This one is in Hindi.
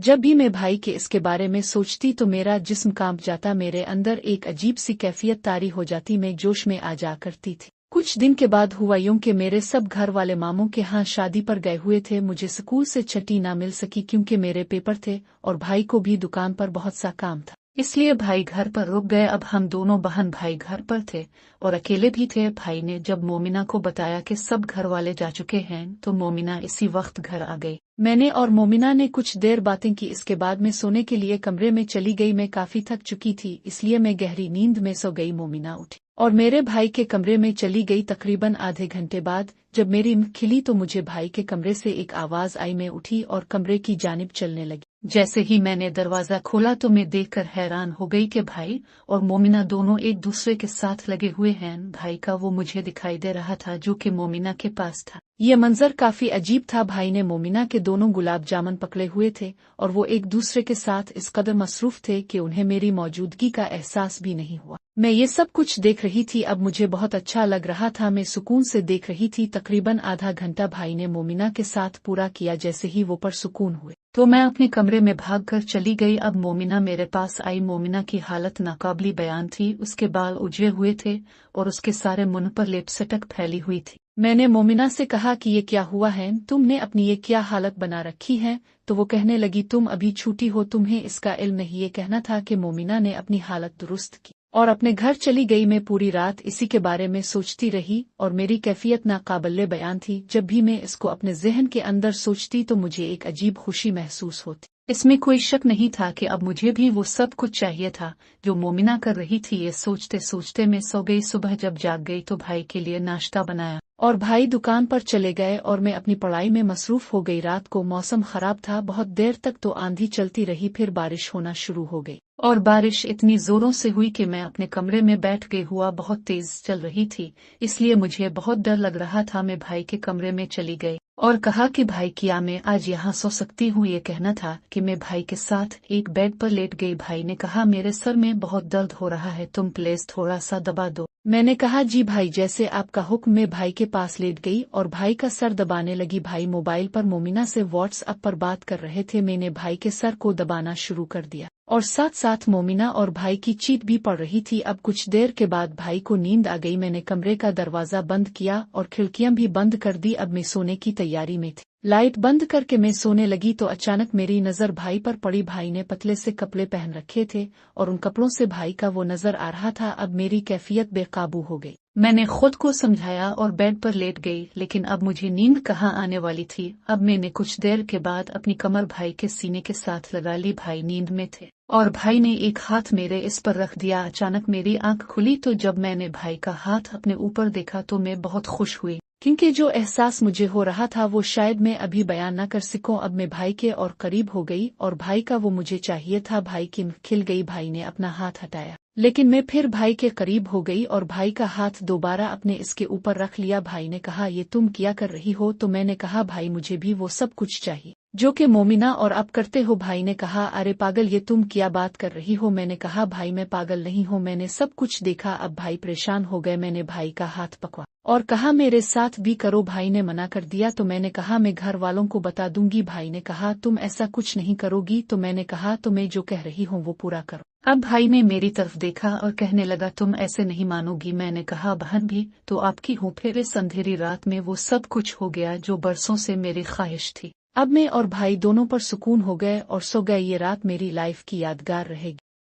जब भी मैं भाई के इसके बारे में सोचती तो मेरा जिस्म कांप जाता, मेरे अंदर एक अजीब सी कैफियत तारी हो जाती, मैं जोश में आ जा करती थी। कुछ दिन के बाद हुआ यूं कि मेरे सब घर वाले मामों के यहाँ शादी पर गए हुए थे। मुझे स्कूल से छुट्टी ना मिल सकी क्योंकि मेरे पेपर थे और भाई को भी दुकान पर बहुत सा काम था, इसलिए भाई घर पर रुक गए। अब हम दोनों बहन भाई घर पर थे और अकेले भी थे। भाई ने जब मोमिना को बताया कि सब घर वाले जा चुके हैं तो मोमिना इसी वक्त घर आ गई। मैंने और मोमिना ने कुछ देर बातें की, इसके बाद मैं सोने के लिए कमरे में चली गई। मैं काफी थक चुकी थी इसलिए मैं गहरी नींद में सो गई। मोमिना उठी और मेरे भाई के कमरे में चली गई। तकरीबन आधे घंटे बाद जब मेरी नींद खिली तो मुझे भाई के कमरे से एक आवाज आई। मैं उठी और कमरे की जानिब चलने लगी। जैसे ही मैंने दरवाजा खोला तो मैं देखकर हैरान हो गई कि भाई और मोमिना दोनों एक दूसरे के साथ लगे हुए हैं। भाई का वो मुझे दिखाई दे रहा था जो कि मोमिना के पास था। यह मंजर काफी अजीब था। भाई ने मोमिना के दोनों गुलाब जामुन पकड़े हुए थे और वो एक दूसरे के साथ इस कदर मसरूफ थे कि उन्हें मेरी मौजूदगी का एहसास भी नहीं हुआ। मैं ये सब कुछ देख रही थी। अब मुझे बहुत अच्छा लग रहा था, मैं सुकून से देख रही थी। तकरीबन आधा घंटा भाई ने मोमिना के साथ पूरा किया। जैसे ही वो परसुकून हुए तो मैं अपने कमरे में भागकर चली गई। अब मोमिना मेरे पास आई। मोमिना की हालत नाकाबिले बयान थी। उसके बाल उजड़े हुए थे और उसके सारे मुंह पर लिपस्टिक फैली हुई थी। मैंने मोमिना से कहा कि ये क्या हुआ है, तुमने अपनी ये क्या हालत बना रखी है? तो वो कहने लगी, तुम अभी छूटी हो, तुम्हें इसका इल्म नहीं। ये कहना था कि मोमिना ने अपनी हालत दुरुस्त की और अपने घर चली गई। मैं पूरी रात इसी के बारे में सोचती रही और मेरी कैफियत नाकाबिले बयान थी। जब भी मैं इसको अपने जहन के अंदर सोचती तो मुझे एक अजीब खुशी महसूस होती। इसमें कोई शक नहीं था कि अब मुझे भी वो सब कुछ चाहिए था जो मोमिना कर रही थी। ये सोचते सोचते मैं सो गई। सुबह जब जाग गई तो भाई के लिए नाश्ता बनाया और भाई दुकान पर चले गए और मैं अपनी पढ़ाई में मसरूफ हो गई। रात को मौसम खराब था, बहुत देर तक तो आंधी चलती रही, फिर बारिश होना शुरू हो गई और बारिश इतनी जोरों से हुई कि मैं अपने कमरे में बैठ गई। हुआ बहुत तेज चल रही थी इसलिए मुझे बहुत डर लग रहा था। मैं भाई के कमरे में चली गई और कहा कि भाई क्या मैं आज यहाँ सो सकती हूँ? ये कहना था कि मैं भाई के साथ एक बेड पर लेट गई। भाई ने कहा, मेरे सर में बहुत दर्द हो रहा है, तुम प्लीज थोड़ा सा दबा दो। मैंने कहा, जी भाई, जैसे आपका हुक्म। मैं भाई के पास लेट गई और भाई का सर दबाने लगी। भाई मोबाइल पर मोमिना से व्हाट्सएप पर बात कर रहे थे। मैंने भाई के सर को दबाना शुरू कर दिया और साथ साथ मोमिना और भाई की चीख भी पड़ रही थी। अब कुछ देर के बाद भाई को नींद आ गई। मैंने कमरे का दरवाजा बंद किया और खिड़कियां भी बंद कर दी। अब मैं सोने की तैयारी में थी। लाइट बंद करके मैं सोने लगी तो अचानक मेरी नजर भाई पर पड़ी। भाई ने पतले से कपड़े पहन रखे थे और उन कपड़ों से भाई का वो नजर आ रहा था। अब मेरी कैफियत बेकाबू हो गई। मैंने खुद को समझाया और बेड पर लेट गई, लेकिन अब मुझे नींद कहाँ आने वाली थी। अब मैंने कुछ देर के बाद अपनी कमर भाई के सीने के साथ लगा ली। भाई नींद में थे और भाई ने एक हाथ मेरे इस पर रख दिया। अचानक मेरी आंख खुली तो जब मैंने भाई का हाथ अपने ऊपर देखा तो मैं बहुत खुश हुई, क्योंकि जो एहसास मुझे हो रहा था वो शायद मैं अभी बयान न कर सकूं। अब मैं भाई के और करीब हो गई और भाई का वो मुझे चाहिए था। भाई की आंख खिल गई। भाई ने अपना हाथ हटाया लेकिन मैं फिर भाई के करीब हो गई और भाई का हाथ दोबारा अपने इसके ऊपर रख लिया। भाई ने कहा, ये तुम क्या कर रही हो? तो मैंने कहा, भाई मुझे भी वो सब कुछ चाहिए जो कि मोमिना और अब करते हो। भाई ने कहा, अरे पागल, ये तुम क्या बात कर रही हो? मैंने कहा, भाई मैं पागल नहीं हूँ, मैंने सब कुछ देखा। अब भाई परेशान हो गए। मैंने भाई का हाथ पकड़ा और कहा, मेरे साथ भी करो। भाई ने मना कर दिया तो मैंने कहा, मैं घर वालों को बता दूंगी। भाई ने कहा, तुम ऐसा कुछ नहीं करोगी? तो मैंने कहा, तो मैं जो कह रही हूँ वो पूरा करो। अब भाई ने मेरी तरफ देखा और कहने लगा, तुम ऐसे नहीं मानोगी। मैंने कहा, बहन भी तो आपकी हूँ। फिर इस अंधेरी रात में वो सब कुछ हो गया जो बरसों से मेरी ख्वाहिश थी। अब मैं और भाई दोनों पर सुकून हो गए और सो गए। ये रात मेरी लाइफ की यादगार रहेगी।